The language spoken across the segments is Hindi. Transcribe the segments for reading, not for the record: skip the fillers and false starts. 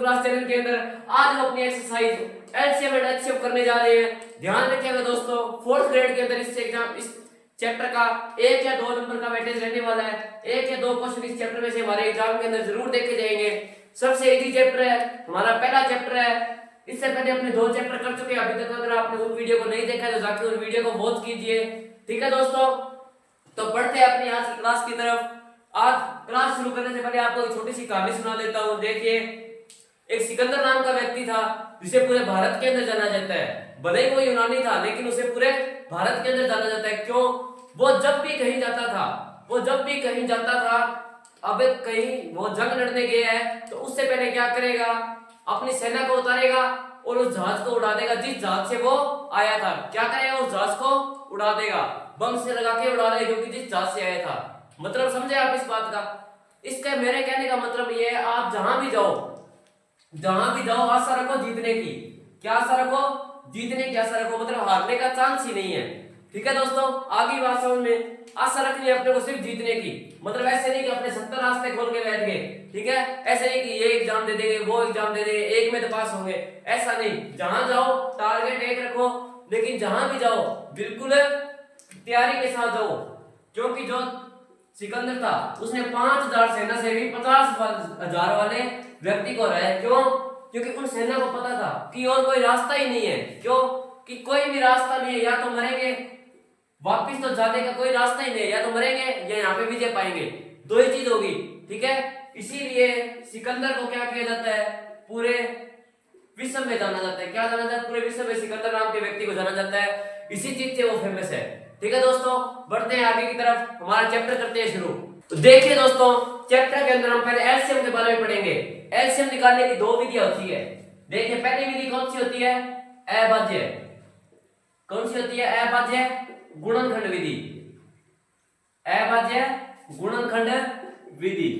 क्लास चैनल के अंदर आज हम अपनी एक्सरसाइज एलसीएम एंड एचसीएफ करने जा रहे हैं। ध्यान रखिएगा दोस्तों, फोर्थ ग्रेड के अंदर इस चैप्टर का 1 या 2 नंबर का वेटेज रहने वाला है। 1 या 2 क्वेश्चन इस चैप्टर में से हमारे एग्जाम के अंदर जरूर देखे जाएंगे। सबसे इजी चैप्टर है, हमारा पहला चैप्टर है। इससे पहले अपने 2 चैप्टर कर चुके हैं अभी तक। अगर आपने उन वीडियो को नहीं देखा है तो जाके उन वीडियो को वॉच कीजिए। ठीक है दोस्तों, तो बढ़ते हैं अपनी आज की क्लास की तरफ। आज क्लास शुरू करने से पहले आपको एक छोटी सी कहानी सुना देता हूँ। देखिए, एक सिकंदर नाम का व्यक्ति था जिसे पूरे भारत के अंदर जाना जाता है। भले ही वो यूनानी था लेकिन उसे पूरे भारत के अंदर जाना जाता है। क्यों? वो जब भी कहीं जाता था, अब कहीं वो जंग लड़ने गया है तो उससे पहले क्या करेगा, अपनी सेना को उतारेगा और उस जहाज को उड़ा देगा जिस जहाज से वो आया था। क्या करेगा? उस जहाज को उड़ा देगा, बम से लगा के उड़ा देगा, क्योंकि जिस जहाज से आया था। मतलब समझे आप इस बात का? इसका मेरे कहने का मतलब ये है, आप जहां भी जाओ आशा रखो जीतने की। क्या आशा रखो? जीतने की आशा रखो, मतलब हारने का चांस ही नहीं है। ठीक है दोस्तों, आगे बात समझ में। आशा रखनी है अपने को सिर्फ जीतने की। मतलब ऐसे नहीं कि अपने 70 रास्ते खोल के बैठ गए। ठीक है, ऐसे नहीं कि ये एग्जाम दे देंगे वो एग्जाम दे देंगे, एक में तो पास होंगे, ऐसा नहीं। जहां जाओ टारगेट एक रखो, लेकिन जहां भी जाओ बिल्कुल तैयारी के साथ जाओ। क्योंकि जो सिकंदर था उसने 5000 सेना से भी 50,000 वाले व्यक्ति को हराया। क्यों? क्योंकि उन सेना को पता था कि और कोई रास्ता ही नहीं है। क्यों? कि कोई भी रास्ता नहीं है, या तो मरेंगे, वापिस तो जाने का कोई रास्ता ही नहीं है, या तो मरेंगे या यहाँ पे विजय पाएंगे, दो ही चीज होगी। ठीक है, इसीलिए सिकंदर को क्या किया जाता है, पूरे विश्व में जाना जाता है। क्या जाना जाता है? पूरे विश्व में सिकंदर नाम के व्यक्ति को जाना जाता है, इसी चीज से वो फेमस है। ठीक है दोस्तों, बढ़ते हैं आगे की तरफ, हमारा चैप्टर करते हैं शुरू। तो देखिए दोस्तों, चैप्टर के अंदर हम पहले एलसीएम के बारे में पढ़ेंगे। एलसीएम निकालने की 2 विधियां होती है। देखिए, पहली विधि कौन सी होती है? अभाज्य। कौन सी होती है? अभाज्य गुणनखंड विधि। अभाज्य गुणनखंड विधि,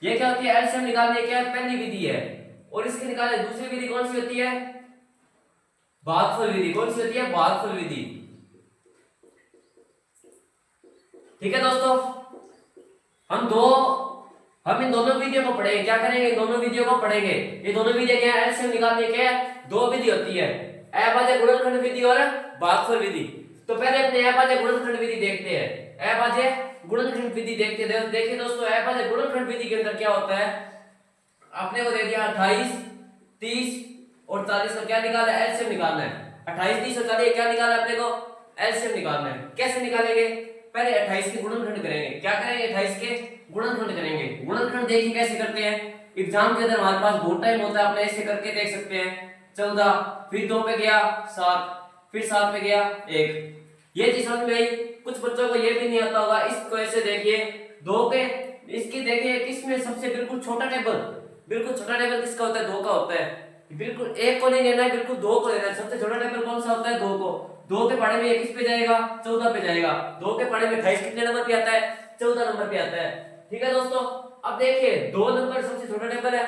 ये क्या होती है? एलसीएम निकालने की पहली विधि है। और इसके निकालने दूसरी विधि कौन सी होती है? भागफल विधि। कौन सी होती है? भागफल विधि। ठीक है दोस्तों, हम इन दोनों विधियों को पढ़ेंगे। क्या करेंगे? इन दोनों विधियों को पढ़ेंगे। ये दोनों विधियां क्या है? एलसीएम निकालने के 2 विधि होती है, अभाज्य गुणनखंड विधि और भागफल विधि। तो पहले अपने अभाज्य गुणनखंड विधि देखते हैं। अभाज्य गुणनखंड विधि देखते हैं। देखिए दोस्तों, अभाज्य गुणनखंड विधि के अंदर क्या होता है, आपने को दे दिया 28, 30 और 40 का क्या निकालना है? एलसीएम निकालना है। 28, 30 और 40 क्या निकालना है अपने को? एलसीएम निकालना है। कैसे निकालेंगे? पहले 28 के गुणनखंड करेंगे। क्या करेंगे? 28 के गुणनखंड करेंगे। गुणनखंड देखिए कैसे करते हैं। एग्जाम के अंदर हमारे पास बहुत टाइम होता है, अपने ऐसे करके देख सकते हैं। 14, फिर 2 पे गया 7, फिर 7 पे गया 1। ये चीज समझ में आई? कुछ बच्चों को ये भी नहीं आता होगा। इसको ऐसे देखिए, 2 के इसकी देखिए किसमें सबसे बिल्कुल छोटा टेबल किसका होता है? 2 का होता है। बिल्कुल 1 को नहीं लेना है, बिल्कुल 2 को लेना है। सबसे छोटा टेबल कौन सा होता है? 2 को। 2 के पढ़े में ये किस पे जाएगा? 14 पे जाएगा। 2 के पढ़े में 28 कितने नंबर पे आता है? 14 नंबर पे आता है। ठीक है दोस्तों, अब देखिए 2 नंबर सबसे छोटा टेबल है,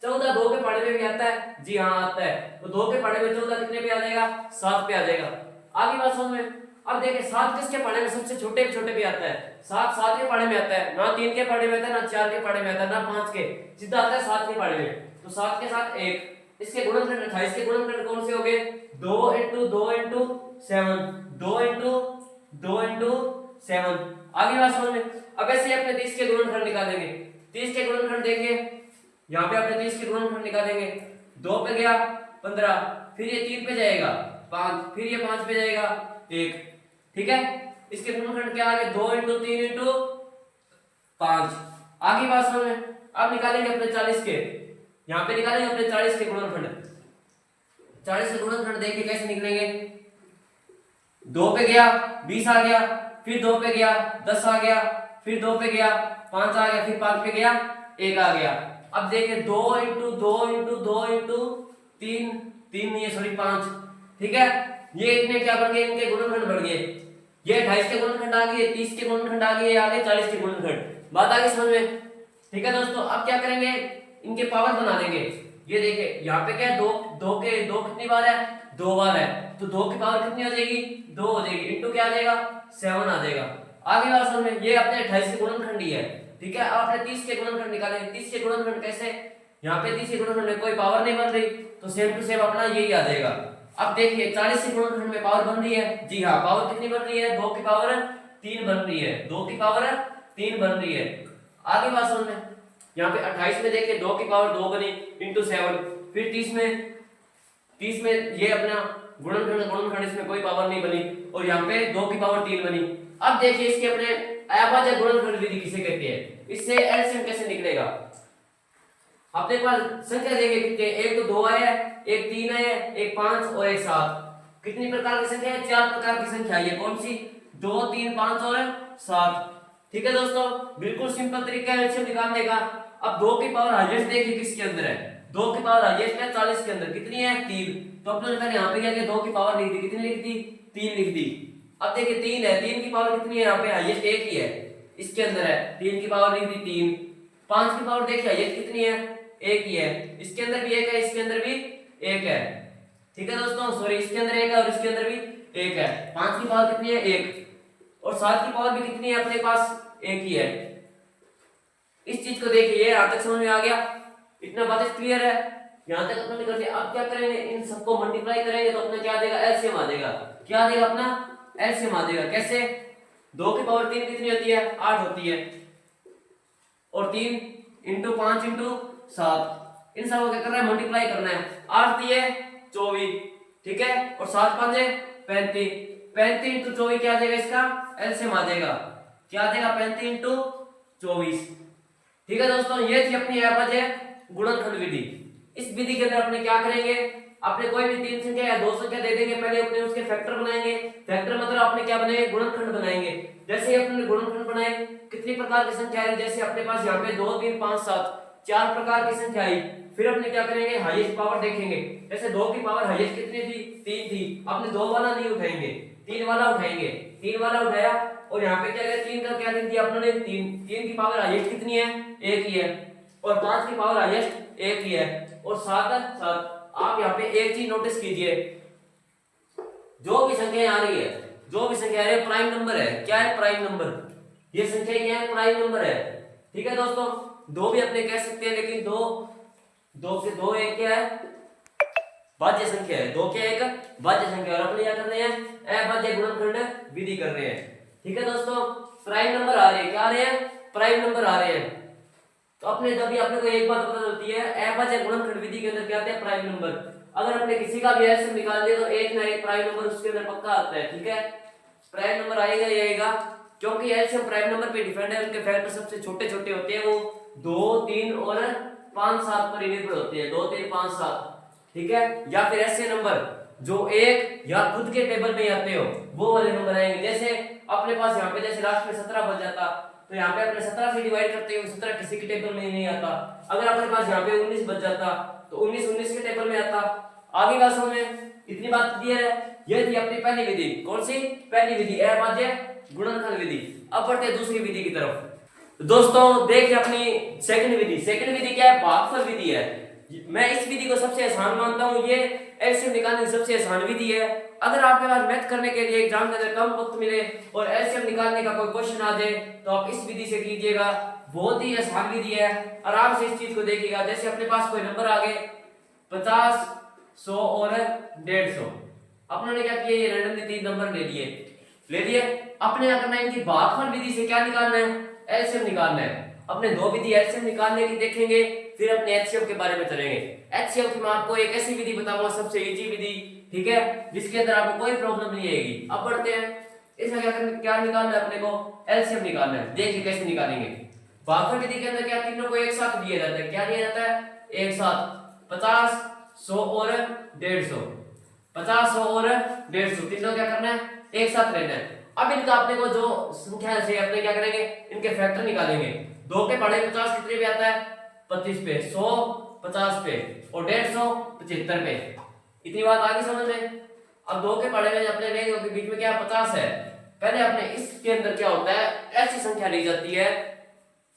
14 2 के पढ़े में भी आता है। जी हाँ, आता है। तो 2 के पढ़े में 14 कितने पे आ जाएगा? 7 पे आ जाएगा। आगे बात समझ में। अब देखिए 7 किसके पढ़े में सबसे छोटे पे आता है? 7 के पढ़े में आता है। ना 3 के पढ़े में आता है, ना 4 के पढ़े में आता है, ना 5 के, सीधा आता है 7 के पढ़े में। तो 7 के साथ 1। इसके गुणनखंड 28 के गुणनखंड कौन से हो गए? 2 * 2 * 7, 2 * 2 * 7। आगे बात समझ में। अब ऐसे अपने 30 के गुणनखंड निकालेंगे। 30 के गुणनखंड देखिए, यहाँ पे अपने 30 के गुणनखंड निकालेंगे। 2 पे गया 15, फिर ये 3 पे जाएगा 5, फिर ये 5 पे जाएगा 1। ठीक है, इसके गुणनखंड क्या आ गए? 2 * 3 * 5। आगे बात समझ में। अब निकालेंगे अपने 40 के, यहाँ पे निकालेंगे अपने 40 के गुणनखंड। 40 के गुणनखंड देखिए कैसे निकलेंगे। 2 पे गया 20 आ गया, फिर 2 पे गया 10 आ गया, फिर 2 पे गया 5 आ गया, फिर 5 पे गया 1 आ गया। अब देखिए 2 * 2 * 2 * 3 नहीं है, सॉरी 5। ठीक है, ये इतने क्या बन गए? इनके गुणनखंड बढ़ गए। ये 28 के गुणनखंड आ गए, 30 के गुणनखंड आ गए, आ गए 40 के गुणनखंड। बात आ गई समझ में? ठीक है दोस्तों, अब क्या करेंगे? इनके पावर बना देंगे। ये देखिए यहाँ पे क्या है? 2 के 2 कितनी बार है? 2 बार है। तो 2 की पावर कितनी हो जाएगी? 2 हो जाएगी। इनटू क्या आ जाएगा? 7 आ जाएगा। आगे बात समझ में। ये अपने 28 के गुणनखंड ही है। ठीक है, अब अपने 30 के गुणनखंड निकालेंगे। 30 के गुणनखंड कैसे? यहाँ पे तीसरे गुणनखंड में कोई पावर नहीं बन रही, तो सेम टू सेम अपना यही आ जाएगा। अब देखिए 40 से गुणनखंड में पावर बन रही है, जी हाँ पावर कितनी बन रही है, 2 की पावर 3 बन रही है, 2 की पावर 3 बन रही है। आगे बात समझ में, यहाँ पे 28 में देखिए 2 की पावर 2 बनी इंटू 7, फिर 30 में ये अपना गुणनखंड इसमें कोई पावर नहीं बनी, और यहाँ पे 2 की पावर 3 बनी। अब देखिए इसके अपने अभाज्य गुणनखंड विधि किसे कहते हैं, इससे एलसीएम कैसे निकलेगा। अपने पास संख्या देंगे कितने, एक तो 2 आया, एक 3 आया, एक 5 और एक 7। कितनी प्रकार की संख्या है, 4 प्रकार की संख्या है। कौन सी, 2 3 5 और 7। ठीक है दोस्तों, बिल्कुल सिंपल तरीका है एलसीएम निकालने का। अब 2 की पावर हाईएस्ट देखिए किसके अंदर है, 2 की पावर हाईएस्ट है 40 के अंदर, कितनी है 3। तो अपने पहले यहाँ पे क्या किया, 2 की पावर लिख दी, कितनी लिख दी 3 लिख दी। अब देखिए 3 है, 3 की पावर कितनी है, यहाँ पे हाईएस्ट 1 ही है, इसके अंदर है 3 की पावर लिख दी 3। 5 की पावर देखिए हाईएस्ट कितनी है, 1 ही है, इसके अंदर भी 1 है, इसके अंदर भी 1 है। ठीक है दोस्तों, सॉरी इसके अंदर 1 है और इसके अंदर भी 1 है। 5 की पावर कितनी है 1, और 7 की पावर भी कितनी है अपने पास 1 ही है। इस चीज को देखिए, यहां तक समझ में आ गया, इतना बात क्लियर है, यहां तक अपने कर लिया। अब क्या करेंगे, इन सबको मल्टीप्लाई करेंगे तो अपना क्या देगा, एलसीएम आ जाएगा। क्या आ जाएगा अपना एलसीएम आ जाएगा। कैसे, 2 की पावर 3 कितनी होती है, 8 होती है, और 3 इंटू 5 इंटू 7, इन सबको क्या करना है, मल्टीप्लाई करना है। 8 दिए 24, ठीक है, और 7 5 35, 35 इंटू 24 क्या आ जाएगा, इसका एलसीएम आ जाएगा। क्या आ जाएगा, 35 इंटू 24। ठीक है दोस्तों, ये थी अपनी अभाज्य गुणनखंड विधि। इस विधि के अंदर अपने क्या करेंगे, अपने कोई भी 3 संख्या या 2 संख्या दे देंगे, पहले अपने उसके फैक्टर बनाएंगे। फैक्टर मतलब अपने क्या बनाएंगे, गुणनखंड बनाएंगे। जैसे ही अपने गुणनखंड बनाए, कितनी प्रकार की संख्या है, जैसे अपने पास यहाँ पे 2 3 5 7 4 प्रकार की संख्या आई। फिर अपने क्या करेंगे, हाईएस्ट पावर देखेंगे। जैसे 2 की पावर हाईएस्ट कितनी थी, 3 थी, अपने 2 वाला नहीं उठाएंगे, 3 वाला उठाएंगे। 3 वाला उठाया, और यहाँ पे क्या है, 3 का क्या लिख दिया अपने, 3 की पावर हाईएस्ट कितनी है, 1 ही है, और 5 की पावर हाईएस्ट 1 ही है, और 7। आप यहाँ पे एक चीज नोटिस कीजिए, जो भी संख्या आ रही है, जो भी संख्या है प्राइम नंबर है। क्या है, प्राइम नंबर। ये संख्या क्या है, प्राइम नंबर है। ठीक है दोस्तों, 2 भी अपने कह सकते हैं, लेकिन 2 से 2 एक क्या है, भाज्य संख्या है। 2 क्या एक भाज्य संख्या, और अपने क्या कर रहे हैं, अभाज्य गुणनखंड विधि कर रहे हैं। ठीक है दोस्तों, प्राइम नंबर आ रहे हैं, क्या आ रहे हैं, प्राइम नंबर आ रहे हैं। तो अपने जब भी अपने को एक बात पता चलती है, अभाज्य गुणनखंड विधि के अंदर क्या आते हैं, प्राइम नंबर। अगर अपने किसी का भी एलसीएम निकाल दिया तो एक ना एक प्राइम नंबर उसके अंदर पक्का आता है। ठीक है, प्राइम नंबर आएगा ही आएगा, क्योंकि एलसीएम प्राइम नंबर पे डिपेंड है। उनके फैक्टर सबसे छोटे छोटे होते हैं, वो 2 3 और 5 7 पर निर्भर होते हैं, 2 3 5 7। ठीक है, या फिर ऐसे नंबर जो एक या खुद के टेबल में आते हो, वो वाले नंबर आएंगे। जैसे अपने पास यहाँ पे जैसे लास्ट में 17 बच जाता, तो यहाँ पे अपने 17 से डिवाइड करते हो, 17 किसी के टेबल में नहीं आता। अगर अपने पास यहाँ पे 19 बच जाता, तो 19 के टेबल में आता। आगे बात समझ में, इतनी बात क्लियर है। यह थी अपनी पहली विधि। कौन सी, पहली विधि, अभाज्य गुणनखंड विधि। अब बढ़ते हैं दूसरी विधि की तरफ। दोस्तों देखिए अपनी सेकंड विधि। सेकंड विधि क्या है, भागफल विधि है। मैं इस विधि को सबसे आसान मानता हूँ, ये एलसीएम निकालने की सबसे आसान विधि है। अगर आपके पास मैथ करने के लिए एग्जाम के अंदर कम वक्त मिले और एलसीएम निकालने का कोई क्वेश्चन आ जाए, तो आप इस विधि से कीजिएगा। बहुत ही आसान विधि है, आराम से इस चीज को देखिएगा। जैसे अपने पास कोई नंबर आ गए 50 100 और 150, अपने क्या किया, ये रैंडमली 3 नंबर ले लिए। अपने क्या करना है, इनकी भागफल विधि से क्या निकालना है, एलसीएम निकालना है। अपने 2 विधि एलसीएम निकालने की देखेंगे, फिर अपने एचसीएफ के बारे में चलेंगे। एचसीएफ की मैं आपको एक ऐसी विधि बताऊंगा, सबसे इजी विधि, ठीक है, जिसके अंदर आपको कोई प्रॉब्लम नहीं आएगी। अब बढ़ते हैं, इसका क्या निकालना है अपने को, एलसीएम निकालना है। देखिए कैसे निकालेंगे। भागफल विधि के अंदर क्या, तीनों को एक साथ दिया जाता है। क्या दिया जाता है, एक साथ 50 100 और 150, 50 100 और 150 तीनों क्या करना है, एक साथ लेना है। अब इनका अपने को जो संख्या से अपने क्या करेंगे, इनके फैक्टर निकालेंगे। 2 के पढ़े 50 कितने पे आता है, 25 पे, 100 50 पे, और 150 75 पे। इतनी बात आ गई समझ में। अब 2 के पढ़े में अपने लेंगे के बीच में क्या 50 है। पहले अपने इसके अंदर क्या होता है, ऐसी संख्या ली जाती है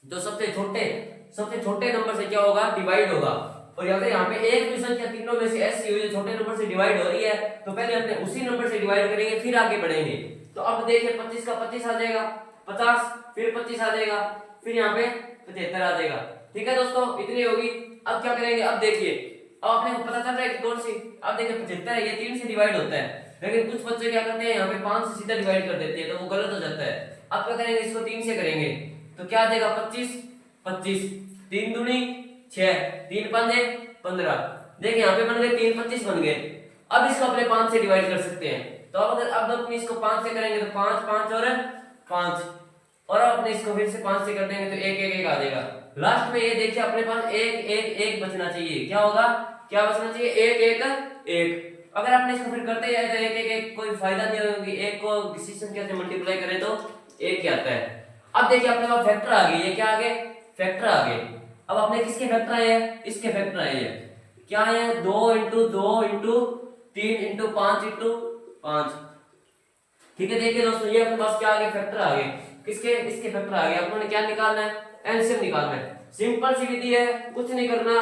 जो सबसे छोटे नंबर से क्या होगा, डिवाइड होगा। और अगर यहाँ पे एक भी संख्या तीनों में से ऐसी हुई जो छोटे नंबर से डिवाइड हो रही है, तो पहले अपने उसी नंबर से डिवाइड करेंगे, फिर आगे बढ़ेंगे। तो अब देखिए 25 का 25 आ जाएगा, 50 फिर 25 आ जाएगा, फिर यहाँ पे 75 आ जाएगा। ठीक है दोस्तों, इतनी होगी। अब क्या करेंगे, अब देखिए, अब आपने को पता चल रहा है कि कौन सी, अब देखिए 75 है, ये 3 से डिवाइड होता है, लेकिन कुछ बच्चे क्या करते हैं यहाँ पे 5 से सीधा डिवाइड कर देते हैं, तो वो गलत हो जाता है। अब क्या करेंगे, इसको 3 से करेंगे तो क्या देगा 25, 25 3 दूनी 6, 3 पंजे 15। देखिए यहाँ पे बन गए 3 25 बन गए। अब इसको अपने 5 से डिवाइड कर सकते हैं, तो अगर अब अपने इसको 5 से करेंगे तो 5 5 और 5, और अपने इसको फिर से 5 से कर देंगे तो 1 1 1 आ जाएगा। लास्ट में ये देखिए अपने पास 1 1 1 बचना चाहिए। क्या होगा, क्या बचना चाहिए, 1 1 1। अगर आपने इसको फिर करते जाए तो 1 1 1 कोई फायदा नहीं होगा, कि 1 को किसी संख्या से मल्टीप्लाई करें तो 1 ही आता है। अब देखिए अपने पास फैक्टर आ गए, ये क्या आ गए, फैक्टर आ गए। अब अपने किसके फैक्टर आए हैं, इसके फैक्टर आए हैं। क्या है, 2 × 2 × 3 × 5 × 5। ठीक है, देखिए दोस्तों ये अपने पास क्या आ गए, फैक्टर आ गए। किसके, इसके फैक्टर आ गए। अपने क्या निकालना है, एलसीएम निकालना है। सिंपल सी विधि है, कुछ नहीं करना,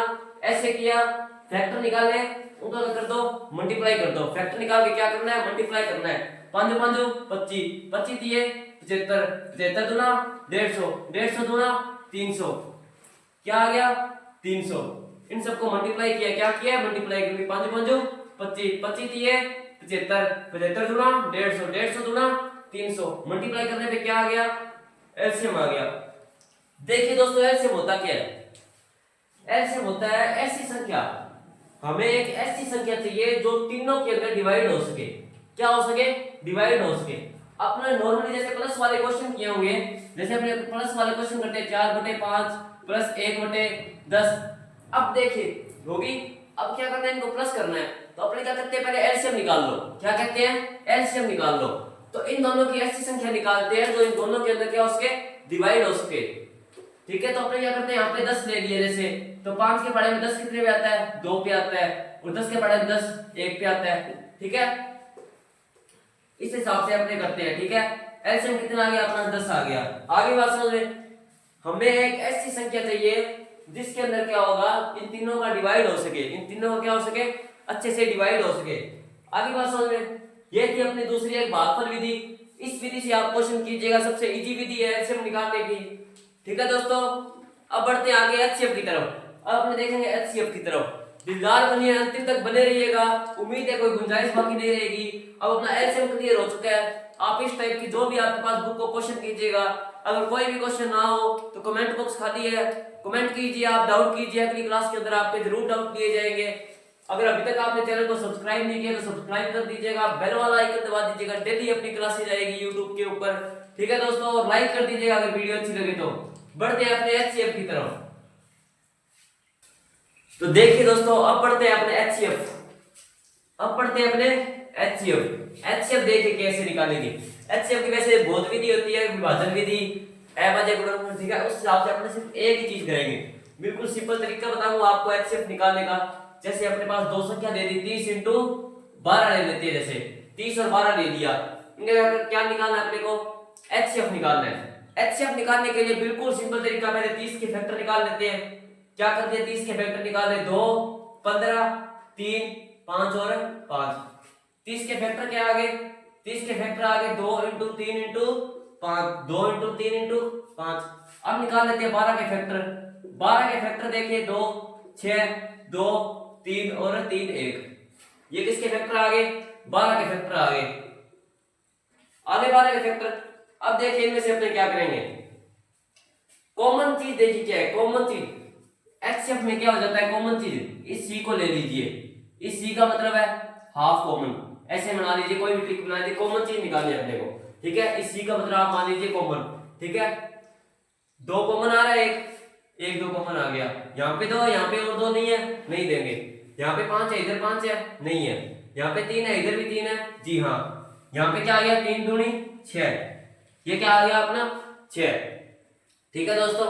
ऐसे किया, फैक्टर निकाले, उनको कर दो, मल्टीप्लाई कर दो। फैक्टर निकाल के क्या करना है, मल्टीप्लाई करना है। 5 5 25, 25 दिए 75, 75 दूना 150, 150 दूना 300, क्या आ गया 300। इन सबको मल्टीप्लाई किया, क्या किया, मल्टीप्लाई क्योंकि 5 5 25, 25 दिए 75, 75 दूना 150, 150 दूना 300, मल्टीप्लाई करने पे क्या आ गया, एलसीएम आ गया। देखिए दोस्तों एलसीएम होता क्या है, एलसीएम होता है ऐसी संख्या, हमें एक ऐसी संख्या चाहिए जो तीनों के अंदर डिवाइड हो सके। क्या हो सके, डिवाइड हो सके। अपने नॉर्मली जैसे प्लस वाले क्वेश्चन किए होंगे, जैसे अपने प्लस वाले क्वेश्चन करते हैं 4/5 प्लस 1/10। अब देखिए होगी, अब क्या करना है, इनको प्लस करना है, तो अपने क्या करते हैं, पहले एलसीएम निकाल लो। क्या कहते हैं, एलसीएम निकाल लो। तो इन दोनों की ऐसी संख्या निकालते हैं जो इन दोनों के अंदर क्या हो सके, डिवाइड हो सके। ठीक है, तो अपने क्या करते हैं, यहाँ पे 10 ले लिए जैसे, तो 5 के पढ़े में 10 कितने पे आता है, 2 पे आता है, और 10 के पढ़े में 10 1 पे आता है। ठीक है, इस हिसाब से अपने करते हैं। ठीक है, एलसीएम कितना आ गया, अपना 10 आ गया। आगे बात समझ में, हमें एक ऐसी संख्या चाहिए जिसके अंदर क्या होगा, इन तीनों का डिवाइड हो सके, इन तीनों का क्या हो सके, अच्छे से डिवाइड हो सके। आगे बात समझ में, ये थी अपनी दूसरी एक भागफल विधि। इस विधि से आप क्वेश्चन कीजिएगा, सबसे इजी विधि है एलसीएम निकालने की। ठीक है दोस्तों, अब बढ़ते हैं आगे एचसीएफ की तरफ। अब अपने देखेंगे एचसीएफ की तरफ, दिलदार बनिए, अंतिम तक बने रहिएगा, उम्मीद है कोई गुंजाइश बाकी नहीं रहेगी। अब अपना एलसीएम क्लियर हो चुका है। आप इस टाइप की जो भी आपके पास बुक को क्वेश्चन कीजिएगा, अगर कोई भी क्वेश्चन ना हो तो कमेंट बॉक्स खाली है, कमेंट कीजिए, आप डाउट कीजिए, अगली क्लास के अंदर आपके जरूर डाउट किए जाएंगे। अगर अभी तक आपने चैनल को सब्सक्राइब नहीं किया तो सब्सक्राइब कर दीजिएगा, बेल वाला आइकन दबा दीजिएगा, डेली अपनी क्लासेज आएगी यूट्यूब के ऊपर। ठीक है दोस्तों, और लाइक कर दीजिएगा अगर वीडियो अच्छी लगे तो। बढ़ते हैं अपने एचसीएफ की तरफ। तो देखिए दोस्तों, अब बढ़ते हैं अपने एचसीएफ, अब पढ़ते हैं अपने एचसीएफ। एचसीएफ देखिए कैसे निकालेंगे। एचसीएफ की वैसे बहुत विधि होती है, विभाजन विधि, अभाज्य गुणनफल, ठीक है, उस हिसाब से अपने सिर्फ एक ही चीज करेंगे। बिल्कुल सिंपल तरीका बताऊंगा आपको एचसीएफ निकालने का। जैसे अपने पास दो संख्या दे दी, 30 × 12 ले लेते हैं, जैसे 30 और 12 ले लिया, इनका क्या निकालना है अपने को, एचसीएफ निकालना है। एचसीएफ निकालने के लिए बिल्कुल सिंपल तरीका, पहले 30 के फैक्टर निकाल लेते हैं। क्या करते हैं, 30 के फैक्टर निकाल ले, 2 15 3 5 और 5। 30 के फैक्टर क्या आ गए, 30 के फैक्टर आ गए 2 × 3 × 5, 2 × 3 × 5। अब निकाल लेते हैं 12 के फैक्टर। 12 के फैक्टर देखिए, 2 6 2 3 और 3 1। ये किसके फैक्टर आ गए, 12 के फैक्टर आ गए। आगे 12 के फैक्टर। अब देखिए इनमें से अपने क्या करेंगे, कॉमन चीज देखिए क्या है, कॉमन चीज एचसीएफ में क्या हो जाता है, कॉमन चीज, इस सी को ले लीजिए, इस सी का मतलब है हाफ कॉमन, ऐसे बना लीजिए, कोई भी ट्रिक बना लीजिए, कॉमन चीज निकालनी है अपने को। ठीक है, इस सी का मतलब आप मान लीजिए कॉमन। ठीक है, 2 कॉमन आ रहा है, एक 2 कॉमन आ गया, यहाँ पे 2, यहाँ पे और 2 नहीं है, नहीं देंगे। यहाँ पे 5 है, इधर 5 है, नहीं है। यहाँ पे 3 है, इधर भी 3 है, जी हाँ। यहाँ पे क्या आ गया, 3 दूनी 6, ये क्या आ गया अपना 6। ठीक है दोस्तों,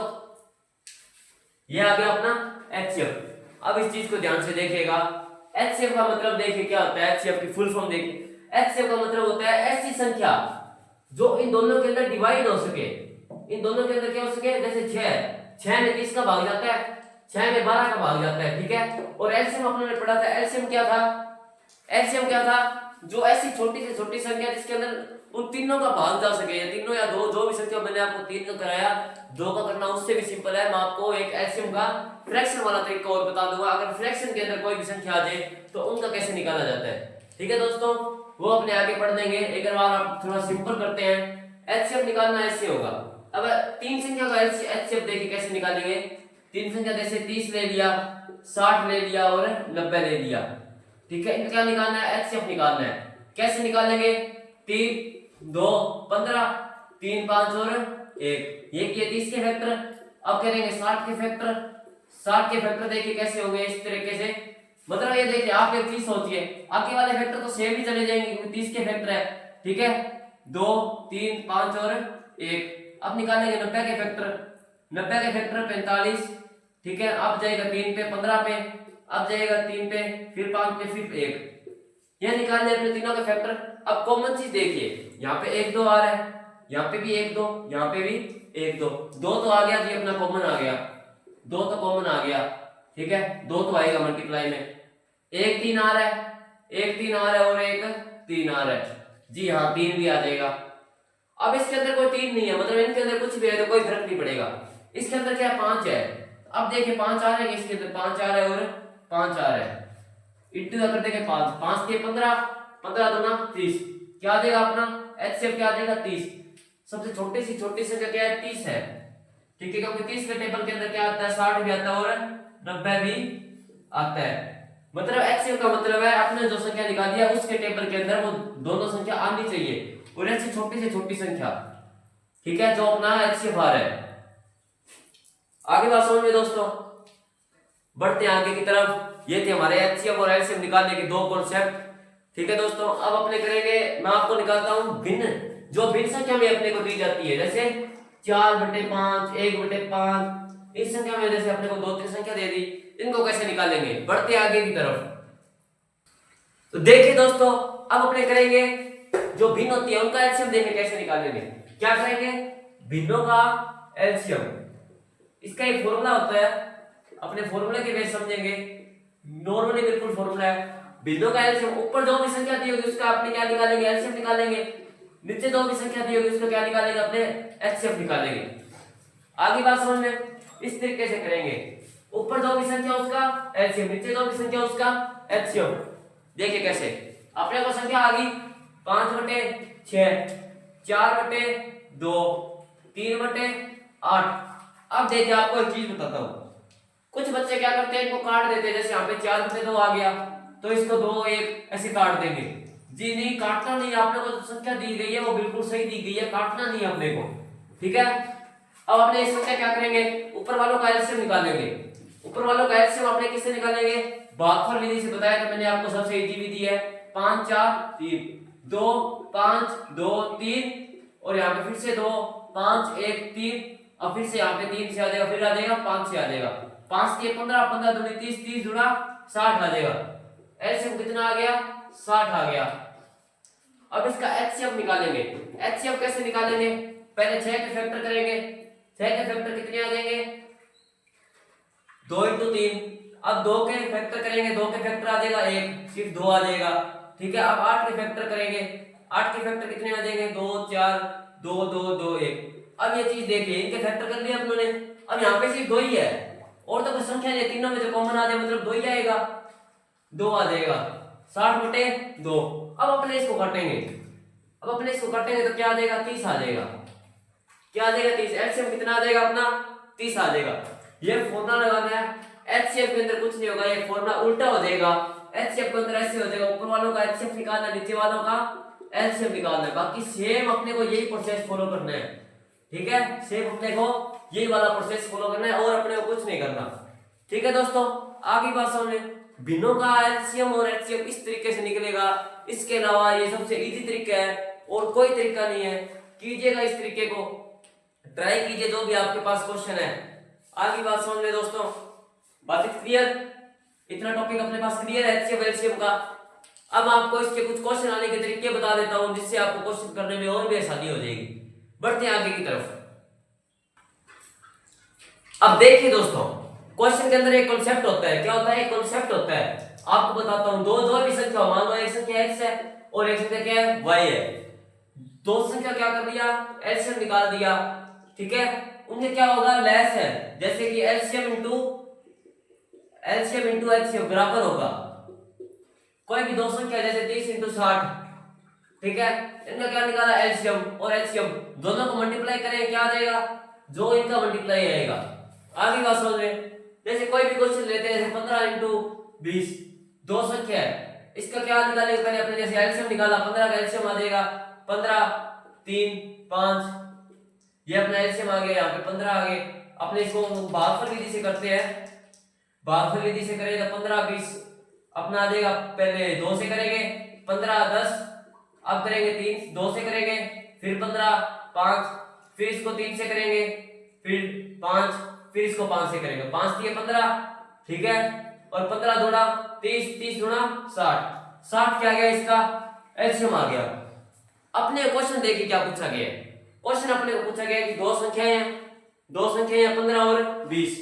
ये आ गया अपना एचसीएफ। अब इस चीज को ध्यान से देखिएगा, एचसीएफ का मतलब देखिए क्या होता है, एचसीएफ की फुल फॉर्म देखिए। एचसीएफ का मतलब होता है ऐसी संख्या जो इन दोनों के अंदर डिवाइड हो सके, इन दोनों के अंदर क्या हो सके, जैसे 6 में 30 का भाग जाता है, 6 में 12 का भाग जाता है। ठीक है, और एलसीएम अपने पढ़ा था, एलसीएम क्या था, एलसीएम क्या था, जो ऐसी छोटी से छोटी संख्या जिसके अंदर उन तीनों का भाग जा सके, या तीनों या दो, जो भी संख्या मैंने आपको 3 का कराया, 2 का करना उससे भी सिंपल है। मैं आपको एक एलसीएम का फ्रैक्शन वाला तरीका और बता दूंगा, अगर फ्रैक्शन के अंदर कोई भी संख्या आ जाए तो उनका कैसे निकाला जाता है। ठीक है दोस्तों, वो अपने आगे पढ़ देंगे। एक बार आप थोड़ा सिंपल करते हैं। एचसीएफ निकालना ऐसे होगा। अब 3 संख्या का एचसीएफ देखिए कैसे निकालेंगे। 3 संख्या जैसे 30 ले लिया, 60 ले लिया और 90 ले लिया। ठीक है, इनका क्या निकालना है, एचसीएफ निकालना है। कैसे निकालेंगे, 3 2 15, 3 5 और 1, ये किए 30 के फैक्टर। अब करेंगे 60 के फैक्टर। 60 के फैक्टर देखिए कैसे होंगे, इस तरीके से। मतलब ये देखिए आप एक चीज सोचिए, आगे वाले फैक्टर तो सेम ही चले जाएंगे क्योंकि 30 के फैक्टर है। ठीक है, 2 3 5 और 1। अब निकालेंगे 90 के फैक्टर। 90 के फैक्टर 45। ठीक है, अब जाएगा 3 पे, 15 पे, अब जाएगा 3 पे, फिर 5 पे, फिर 1। यह निकालने अपने तीनों के फैक्टर। अब कॉमन चीज देखिए, यहाँ पे 1 2 आ रहा है, यहाँ पे भी 1 2, यहाँ पे भी 1 2। 2 तो आ गया जी, अपना कॉमन आ गया, 2 तो कॉमन आ गया। ठीक है, 2 तो आएगा मल्टीप्लाई में। 1 3 आ रहा है, 1 3 आ रहा है और 1 3 आ रहा है। जी हाँ, 3 भी आ जाएगा। अब इसके अंदर कोई 3 नहीं है, मतलब इनके अंदर कुछ भी है तो कोई फर्क नहीं पड़ेगा। इसके अंदर क्या 5 है, अब देखिए 5 आ रहा है, इसके अंदर 5 आ रहा है और 5 आ रहा है। इंटू कर देंगे 5, 5 के 15, 15 दूना 30। क्या आ जाएगा अपना एचसीएफ, क्या आ जाएगा 30। सबसे छोटी संख्या क्या है, 30 है। ठीक है, क्योंकि 30 के टेबल के अंदर क्या आता है, 60 भी आता है और 90 भी आता है। मतलब एचसीएफ का मतलब है आपने जो संख्या निकाली है उसके टेबल के अंदर वो दोनों संख्या आनी चाहिए, और ऐसी छोटी से छोटी संख्या। ठीक है, जो अपना एचसीएफ आ रहा है। आगे बात समझ में दोस्तों, बढ़ते हैं आगे की तरफ। ये थे हमारे एचसीएफ और एलसीएम निकालने के 2 कॉन्सेप्ट। ठीक है दोस्तों, अब अपने करेंगे, मैं आपको निकालता हूं भिन्न, जो भिन्न संख्या में अपने को दी जाती है, जैसे 4/5, 1/5। इस संख्या में जैसे अपने को 2 3 संख्या दे दी, इनको कैसे निकालेंगे। बढ़ते आगे की तरफ। तो देखिए दोस्तों, अब अपने करेंगे जो भिन्न होती है उनका एलसीएम देखें कैसे निकालेंगे। क्या करेंगे, भिन्नों का एलसीएम। इसका एक फॉर्मूला होता है, अपने फॉर्मूले के बेस समझेंगे। नॉर्मली बिल्कुल फॉर्मूला है, भिन्नों का एलसीएम। ऊपर जो भी संख्या दी होगी उसका अपने क्या निकालेंगे, एलसीएम निकालेंगे। नीचे जो भी संख्या दी होगी उसका क्या निकालेंगे, अपने एचसीएफ निकालेंगे। आगे बात समझ में, इस तरीके से करेंगे। ऊपर जो भी संख्या उसका एलसीएम, नीचे जो भी संख्या उसका एचसीएफ। देखिए कैसे, अपने को संख्या आ गई 5/6, 4/2, 3/8। अब देखिए आपको एक चीज बताता हूं, कुछ बच्चे क्या करते हैं, इनको काट देते हैं। जैसे यहाँ पे 4/2 आ गया तो इसको 2 1 ऐसे काट देंगे। जी नहीं, काटना नहीं, आपने को जो संख्या दी गई है वो बिल्कुल सही दी गई है, काटना नहीं है अपने को। ठीक है, अब अपने इस संख्या क्या करेंगे, ऊपर वालों का एलसीएम निकालेंगे। ऊपर वालों का एलसीएम अपने किससे निकालेंगे, भागफल विधि से। बताया था मैंने आपको, सबसे इजी विधि है 5 4 3, 2 5 2 3, और यहाँ पे फिर से 2 5 1 3, अब फिर से यहाँ पे 3 से आ जाएगा, फिर आ जाएगा 5 से आ जाएगा। 5 के 15, 15 दूनी 30, 30 गुणा 60 आ जाएगा। एलसीएम कितना आ गया, 60 आ गया। अब इसका एचसीएफ निकालेंगे। एचसीएफ कैसे निकालेंगे, पहले 6 के फैक्टर करेंगे। 6 के फैक्टर कितने आ जाएंगे, 2 × 3। अब 2 के फैक्टर करेंगे, 2 के फैक्टर आ जाएगा 1, सिर्फ 2 आ जाएगा। ठीक है, अब 8 के फैक्टर करेंगे। 8 के फैक्टर कितने आ जाएंगे, 2 4 2 2 2 1। अब ये चीज देखिए, इनके फैक्टर कर लिया अपने। अब यहाँ पे सिर्फ 2 ही है, और तो कोई संख्या नहीं है, तीनों में जो कॉमन आ जाए मतलब 2 ही आएगा, 2 आ जाएगा। 60/2। अब अपने इसको काटेंगे। अब अपने इसको काटेंगे तो क्या आ जाएगा, 30 आ जाएगा। क्या आ जाएगा, 30। एलसीएम कितना आ जाएगा अपना, 30 आ जाएगा। ये फॉर्मूला लगाना है। एचसीएफ के अंदर कुछ नहीं होगा, ये फॉर्मूला उल्टा हो जाएगा। एचसीएफ के अंदर ऐसे हो जाएगा, ऊपर वालों का एचसीएफ निकालना है, नीचे वालों का एलसीएम निकालना है। बाकी सेम अपने को यही प्रोसेस फॉलो करना है। ठीक है, सेम अपने को यही वाला प्रोसेस फॉलो करना है, और अपने को कुछ नहीं करना। ठीक है दोस्तों, आगे बात समझे, भिन्नों का एलसीएम और एचसीएफ इस तरीके से निकलेगा। इसके अलावा ये सबसे इजी तरीका है, और कोई तरीका नहीं है। कीजिएगा इस तरीके को, ट्राई कीजिए जो भी आपके पास क्वेश्चन है। आगे बात समझ में दोस्तों, बात क्लियर, इतना टॉपिक अपने पास क्लियर है एचसीएफ एलसीएम का। अब आपको इसके कुछ क्वेश्चन आने के तरीके बता देता हूं, जिससे आपको क्वेश्चन करने में और भी आसानी हो जाएगी। बढ़ते हैं आगे की तरफ। अब देखिए दोस्तों, क्वेश्चन के अंदर एक कॉन्सेप्ट होता है। क्या होता है, एक कॉन्सेप्ट होता है। आपको बताता हूं, दो भी संख्या, मान लो एक संख्या x है और एक संख्या क्या है, y है। दो संख्या क्या कर दिया, एलसीएम निकाल दिया, ठीक है। उनके क्या होगा, लेस है, जैसे कि एलसीएम इंटू एलसीएम बराबर होगा कोई भी दो संख्या, जैसे 30 इंटू 60, ठीक है। इनका क्या निकाला, एलसीएम और एलसीएम, दोनों को मल्टीप्लाई करें क्या आ जाएगा, जो इनका मल्टीप्लाई आएगा। आगे बात समझ में, जैसे कोई भी क्वेश्चन लेते हैं, जैसे 15 इंटू 20, दो संख्या है, इसका क्या निकालेंगे पहले अपने, जैसे एलसीएम निकाला, 15 का एलसीएम आ जाएगा 15, 3, 5, ये अपना एलसीएम आ गया, यहाँ पे 15 आ गए। अपने इसको भागफल विधि से करते हैं, भागफल विधि से करें तो 15, 20 अपना आ जाएगा, पहले 2 से करेंगे 15, 10, अब करेंगे 3, 2 से करेंगे, फिर 15, 5, फिर इसको 3 से करेंगे, फिर 5, फिर इसको 5 से करेंगे, 5 दिए 15, ठीक है। और 15 दूना 30, 30 दूना 60, 60 क्या गया, इसका एलसीएम आ गया। अपने क्वेश्चन देखिए क्या पूछा गया है, क्वेश्चन अपने को पूछा गया कि दो संख्याएं हैं, 15 और 20,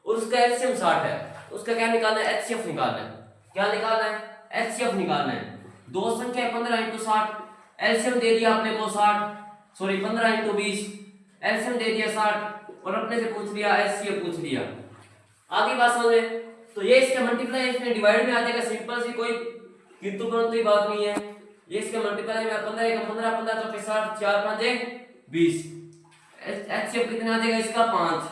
और उसका एलसीएम 60 है, उसका क्या निकालना है, एचसीएफ निकालना है। क्या निकालना है, एचसीएफ निकालना है। दो संख्या 15 इंटू 60, एलसीएम दे दिया अपने को 15 इंटू 20, एलसीएम दे दिया 60, और अपने से पूछ लिया एचसीएफ पूछ लिया। आगे बात समझ में, तो ये इसके मल्टीप्लाई इसमें डिवाइड में आ जाएगा, सिंपल सी, कोई किंतु परंतु की बात नहीं है। ये इसके मल्टीप्लाई में 15 1 15 15 चौके 60, 4 5 1 20, एचसीएफ कितना आ जाएगा इसका 5।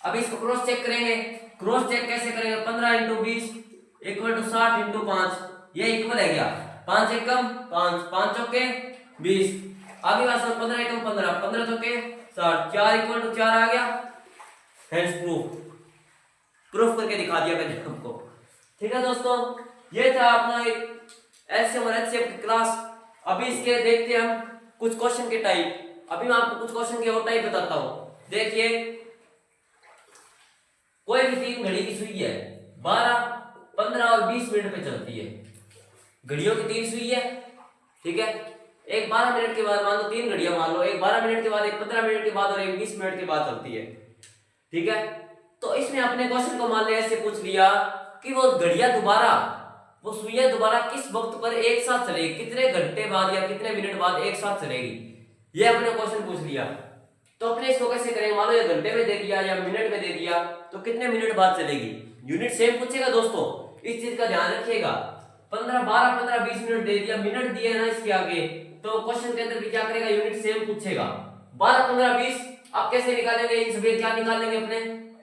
अब इसको क्रॉस चेक करेंगे, क्रॉस चेक कैसे करेंगे, 15 इंटू 20 इक्वल टू 60 इंटू 5, ये इक्वल है क्या, 5 एकम 5, 5 चौके 20, आगे बात 15 एकम 15, 15 चौके 60, 4 इक्वल टू 4 आ गया, हेंस प्रूफ करके दिखा दिया मैंने आपको, ठीक है दोस्तों। ये था अपना एलसीएम और एचसीएफ की क्लास। अभी इसके देखते हैं हम कुछ क्वेश्चन के टाइप। अभी मैं आपको कुछ क्वेश्चन के और टाइप बताता हूं। देखिए, कोई भी तीन घड़ी की सुई है, 12, 15 और 20 मिनट पे चलती है। घड़ियों की तीन सुई है, ठीक है। एक 12 मिनट के बाद, मान लो तीन घड़ियां मान लो, एक 12 मिनट के बाद, एक 15 मिनट के बाद और एक 20 मिनट के बाद चलती है, ठीक है। तो इसने अपने क्वेश्चन को मान लिया, ऐसे पूछ लिया कि वो घड़ियां दोबारा, वो सुइयां दोबारा किस वक्त पर एक साथ चलेगी, कितने घंटे बाद या कितने मिनट बाद एक साथ चलेगी, ये अपने क्वेश्चन पूछ लिया। तो अपने इसको कैसे करेंगे, मान लो ये घंटे में दे दिया या मिनट में दे दिया, तो कितने मिनट बाद चलेगी। यूनिट सेम पूछेगा दोस्तों, इस चीज का ध्यान रखिएगा। 15 12 15 20 मिनट दे दिया, मिनट दिए ना इसके आगे, तो क्वेश्चन के अंदर भी क्या करेगा, यूनिट सेम पूछेगा। 12 15 20 आप कैसे निकालेंगे, इन सभी क्या निकाल लेंगे, अपने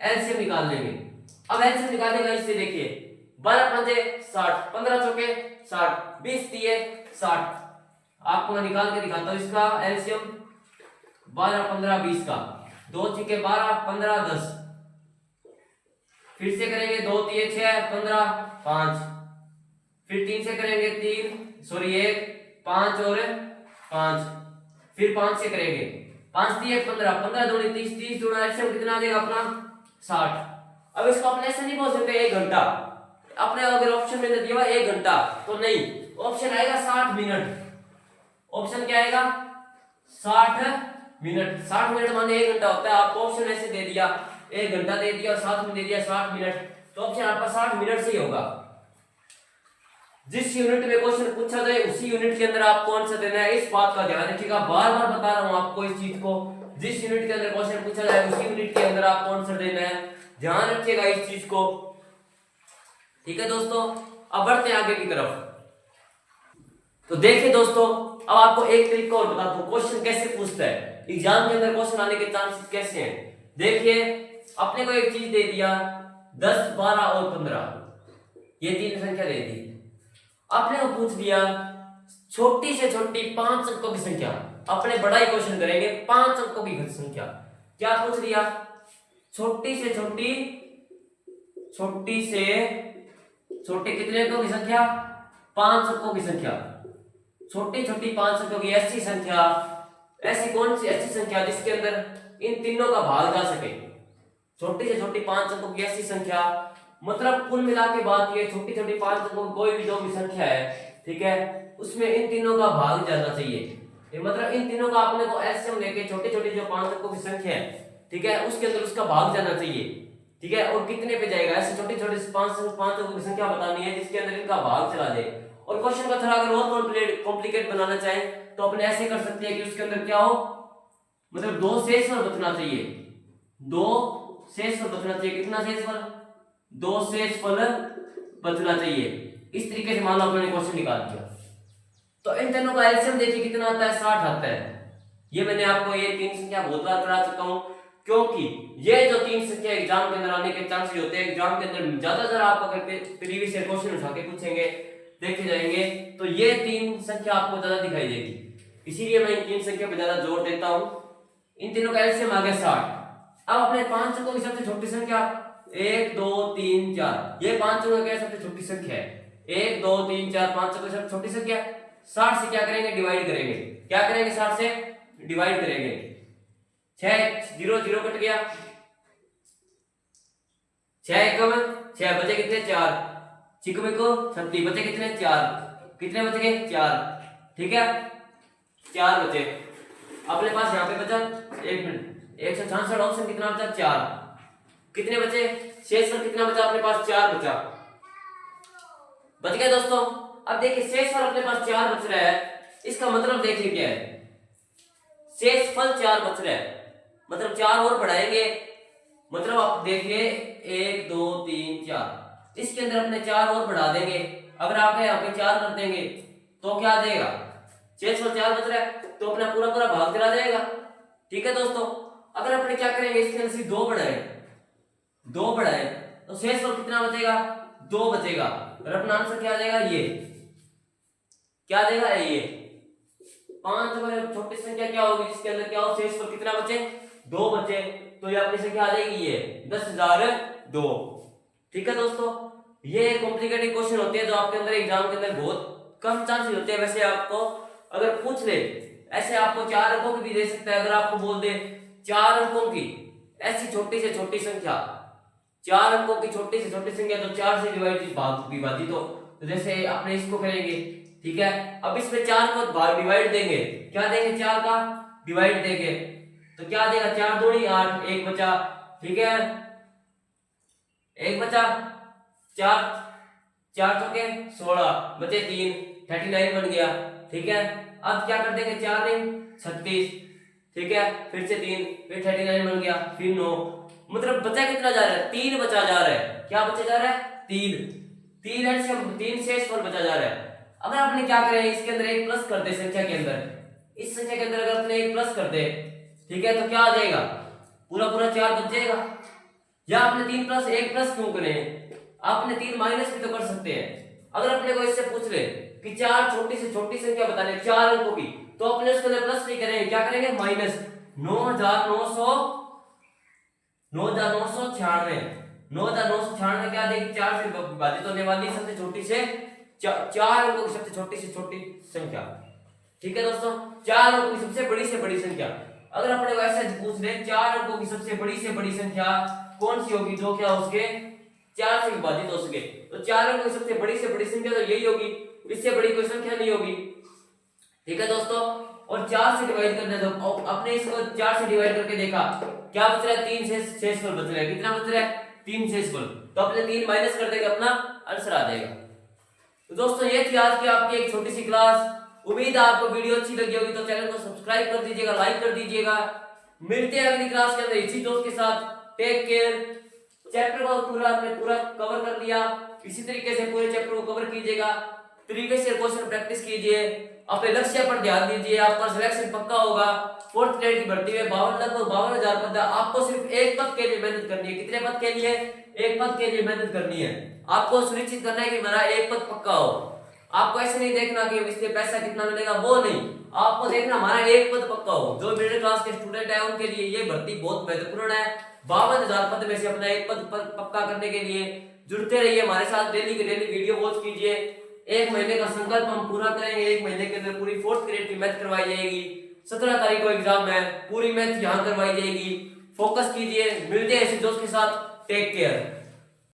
एलसीएम निकाल लेंगे। अब एलसीएम निकालेगा, इससे देखिए 12 पंजे 60, 15 चौके 60, 20 दिए 60। आपको मैं निकाल के दिखाता हूं इसका एलसीएम, 12 15 20 का, 2 छक्के 12 15 10, फिर से करेंगे 2 3 6 15 5, फिर 3 से करेंगे 1 5 और 5, फिर 5 से करेंगे 5 3 15, 15 दूनी 30, 30 दूना एलसीएम कितना आ जाएगा अपना 60। अब इसको अपने ऐसे नहीं बोल सकते 1 घंटा, अपने अगर ऑप्शन में दिया हुआ 1 घंटा तो नहीं, ऑप्शन आएगा 60 मिनट। ऑप्शन क्या आएगा, 60 मिनट। 60 मिनट माने 1 घंटा होता है। आपको ऑप्शन ऐसे दे दिया, 1 घंटा दे दिया और साथ में दे दिया 60 मिनट, तो ऑप्शन आपका 60 मिनट से ही होगा। जिस यूनिट में क्वेश्चन पूछा जाए उसी यूनिट के अंदर आपको आंसर देना है, इस बात का ध्यान रखिएगा। बार बार बता रहा हूं आपको इस चीज को, जिस यूनिट के अंदर क्वेश्चन पूछा जाए उसी यूनिट के अंदर आपको आंसर देना है, ध्यान रखिएगा इस चीज को, ठीक है दोस्तों। अब बढ़ते हैं आगे की तरफ। तो देखिए दोस्तों, अब आपको एक तरीका और बताता हूं क्वेश्चन कैसे पूछता है, एग्जाम के अंदर क्वेश्चन आने के चांसेस कैसे हैं। देखिए, अपने को एक चीज दे दिया 10 12 और 15, ये तीन संख्या दे दी। अपने को पूछ लिया छोटी से छोटी 5 अंकों की संख्या, अपने बड़ा ही क्वेश्चन करेंगे, 5 अंकों की संख्या। क्या पूछ लिया, छोटी से छोटी कितने अंकों की संख्या, 5 अंकों की संख्या। छोटी छोटी 5 अंकों की ऐसी संख्या, ऐसी कौन सी ऐसी संख्या जिसके अंदर इन तीनों का भाग जा सके। छोटी से छोटी 5 अंकों की ऐसी संख्या, मतलब कुल मिला के बात ये छोटी छोटी 5 अंकों की कोई भी जो भी संख्या है, ठीक है, उसमें इन तीनों का भाग जाना चाहिए। ये मतलब इन तीनों का अपने को एलसीएम लेके छोटी छोटी जो 5 अंकों की संख्या है, ठीक है, उसके अंदर उसका भाग जाना चाहिए, ठीक है। और कितने पे जाएगा, ऐसे छोटी छोटी 5 अंकों की संख्या बतानी है जिसके अंदर इनका भाग चला जाए। और क्वेश्चन का थोड़ा अगर और कॉम्प्लिकेट बनाना चाहें तो अपने ऐसे कर सकते हैं कि उसके अंदर क्या हो, मतलब 2 शेषफल बचना चाहिए, 2 शेषफल बचना चाहिए। कितना शेषफल? 2 शेषफल बचना चाहिए। इस तरीके से मान लो आपने क्वेश्चन निकाल दिया। तो इन तीनों का एलसीएम देखिए कितना आता है, 60 आता है। ये मैंने आपको ये 3 संख्या बहुत बार करा चुका हूं, क्योंकि ये जो 3 संख्या एग्जाम के अंदर आने के चांसेस होते हैं। एग्जाम के अंदर ज्यादातर आप अगर प्रीवियस ईयर क्वेश्चन उठा के पूछेंगे, देखे जाएंगे, तो ये 3 संख्या आपको ज्यादा दिखाई देगी, इसीलिए मैं इन 3 संख्या पे ज्यादा जोर देता हूं। इन तीनों का एलसीएम आ गया 60। अब अपने 5 अंकों की सबसे छोटी संख्या 1 2 3 4, ये 5 अंकों की सबसे छोटी संख्या है। 1 2 3 4 5 अंकों की सबसे छोटी संख्या 60 से क्या करेंगे, डिवाइड करेंगे। क्या करेंगे, 60 से डिवाइड करेंगे। 6 0 0 कट गया, 6 एकम 6 बचे कितने, 4, चिकमे को 36 बचे कितने, 4, कितने बच गए, 4, ठीक है, 4 बचे। अपने पास यहाँ पे बचा 1 मिनट 166 ऑप्शन कितना बचा, 4, कितने बचे, शेषफल कितना बचा अपने पास, 4 बचा, बच गया दोस्तों। अब देखिए शेषफल अपने पास 4 बच रहा है, इसका मतलब देखिए क्या है, शेषफल 4 बच रहा है, मतलब 4 और बढ़ाएंगे, मतलब आप देखिए 1 2 3 4, इसके अंदर अपने 4 और बढ़ा देंगे। अगर आप यहाँ पे 4 कर देंगे तो क्या आ जाएगा, शेषफल 4 बच रहा है तो अपना पूरा पूरा भाग चला जाएगा, ठीक है दोस्तों। अगर अपने क्या करेंगे, इसके अंदर सिर्फ 2 बढ़ाए तो शेषफल कितना बचेगा, 2 बचेगा, और अपना आंसर क्या आ जाएगा, ये क्या आ जाएगा, ये 5 छोटी संख्या क्या होगी जिसके अंदर क्या हो, शेषफल कितना बचे, 2 बचे, तो ये अपनी संख्या आ जाएगी ये 10,002, ठीक है दोस्तों। ये कॉम्प्लिकेटेड क्वेश्चन होते हैं जो आपके अंदर एग्जाम के अंदर बहुत कम चांसेस होते हैं। वैसे आपको अगर पूछ ले, ऐसे आपको 4 अंकों की भी दे सकता है। अगर आपको बोल दे 4 अंकों की ऐसी छोटी से छोटी संख्या, 4 अंकों की छोटी से छोटी संख्या तो 4 से विभाजित हो, तो जैसे आपने इसको करेंगे, ठीक है। अब इसमें 4 को भाग डिवाइड देंगे, क्या देंगे, 4 का डिवाइड देंगे, तो क्या देगा, 4 दूनी 8, 1 बचा, ठीक है, 1 बचा, 4 4 चौके 16 बचे 3, 39 बन गया, ठीक है। अब क्या कर देंगे, 4 नहीं 36, ठीक है, फिर से 3, फिर 39 बन गया, फिर 9, मतलब बचा कितना जा रहा है, 3 बचा जा रहा है। क्या बचा जा रहा है, 3 शेषफल बचा जा रहा है। अगर आपने क्या करें, इसके अंदर एक प्लस कर दे संख्या के अंदर, इस संख्या के अंदर अगर आपने एक प्लस कर दे, ठीक है, तो क्या आ जाएगा, पूरा पूरा 4 बच जाएगा। या आपने 3 प्लस 1 प्लस क्यों करें, आपने 3 माइनस भी तो कर सकते हैं। अगर अपने को इससे पूछ ले कि 4 छोटी से छोटी संख्या बताने 4 अंकों की, तो अपने उसके अंदर प्लस नहीं करेंगे, क्या करेंगे, माइनस 9,996 क्या देगी, 4 से विभाजित होने वाली सबसे छोटी से 4 अंकों की सबसे छोटी से छोटी संख्या, ठीक है दोस्तों, 4 अंकों की सबसे बड़ी से बड़ी संख्या। अगर अपने को ऐसे पूछ ले 4 अंकों की सबसे बड़ी संख्या कौन सी होगी जो क्या उसके 4 से विभाजित हो सके, तो 4 अंकों की सबसे बड़ी से बड़ी संख्या तो यही होगी, इससे बड़ी कोई संख्या नहीं होगी, ठीक है दोस्तों। और 4 से डिवाइड करने दो, अपने इसको 4 से डिवाइड करके देखा, क्या बच रहा है, 3 शेषफल बच रहा है, कितना बच रहा है, 3 शेषफल, तो अपने 3 माइनस कर देगा, अपना आंसर आ जाएगा। तो दोस्तों ये थी आज की आपकी एक छोटी सी क्लास। उम्मीद है आपको वीडियो अच्छी लगी होगी, तो चैनल को सब्सक्राइब कर दीजिएगा, लाइक कर दीजिएगा। मिलते हैं अगली क्लास के अंदर इसी दोस्त के साथ, टेक केयर। चैप्टर को आपने पूरा कवर कर लिया, इसी तरीके से पूरे चैप्टर को कवर कीजिएगा, प्रीवियस ईयर क्वेश्चन प्रैक्टिस कीजिए, अपने लक्ष्य पर ध्यान दीजिए, आपका सिलेक्शन पक्का होगा। 4th ग्रेड की भर्ती में लगभग 52,000 पद है, आपको सिर्फ एक पद के लिए मेहनत करनी है। कितने पद के लिए, एक पद के लिए मेहनत करनी है। आपको सुनिश्चित करना है कि मेरा एक पद पक्का हो। आपको ऐसे नहीं देखना कि इसमें पैसा कितना मिलेगा, वो नहीं, आपको देखना हमारा एक पद पक्का हो। जो मिडिल क्लास के स्टूडेंट है उनके लिए ये भर्ती बहुत महत्वपूर्ण है। 52,000 पद में से अपना एक पद पक्का करने के लिए जुड़ते रहिए हमारे साथ, डेली के डेली वीडियो वॉच कीजिए। 1 महीने का संकल्प हम पूरा करेंगे, 1 महीने के अंदर पूरी 4th ग्रेड की मैथ करवाई जाएगी। 17 तारीख को एग्जाम है, पूरी मैथ यहाँ करवाई जाएगी। फोकस कीजिए, मिलते हैं इसी दोस्त के साथ, टेक केयर।